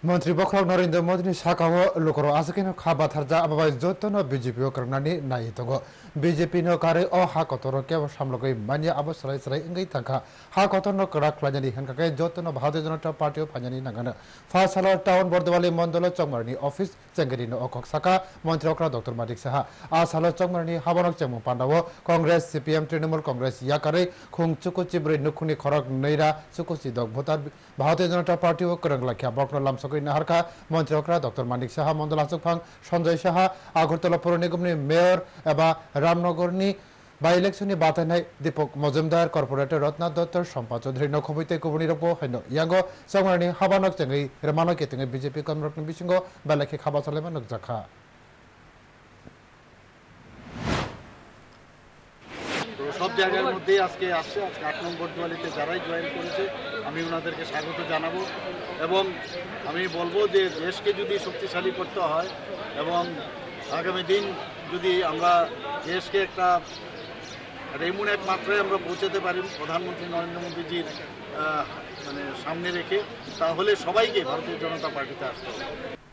মন্ত্রী বখরক নরেন্দ্র মোদীनि साखाव लुखर आजकिनो खाबा थारजा आबाबाय जतन बीजेपी करनानि नाय तंगो बीजेपी नो कारे ओ हा कतर के सामलगै मानि आबो सलाय सलाय इंगै थांखा हा कतर करा खलाजनि हंकाके जतन Bharatiya Janata party फाइनानि Nagano Fasal town बर्दवाली मंडल चंगमारनि ऑफिस चंगरिनो अकक साका मंत्री अक्रा डॉक्टर मादिक साहा आसाल चंगमारनि हाबनक चंगु पांडावो कांग्रेस सीपीएम तृणमूल कांग्रेस याकारे खुं चुकु चिब्रै नुखुनि खरक नैरा चुकु सिदक भोटार भारतीय जनता पार्टी ओ करंग लाखिया बक्र लामसक नाहारका मंत्री अक्रा डॉक्टर मानिक साहा मंडल आसुकफां संजय साहा आगरतला पौर निगमनि मेयर एबा रामनगरनि बाई इलेक्शननि बातायनाय दीपक मजुमदार कॉर्पोरेटर रत्ना दत्त सम्पा चौधरी नखबैते गुबुननि रपो हैनो यांगो संगमारनि हाबानक चंगै रमानक केतंगै बीजेपी कमरकनि बिसिंगो बालाखि खाबा चलायमा नगजाखा সব জায়গার মধ্যেই আজকে আসছে আজকে ৮ নং বর্দওয়ালিতে যারাই জয়েন করেছে আমি ওনাদেরকে স্বাগত জানাবো এবং আমি বলবো যে দেশকে যদি শক্তিশালী করতে হয় এবং আগামী দিন যদি আমরা দেশকে একটা এমন এক মাত্রায় আমরা পৌঁছাতে পারি প্রধানমন্ত্রী নরেন্দ্র মোদীজির মানে সামনে রেখে তাহলে সবাইকে ভারতীয় জনতা পার্টিতে আসতে হবে।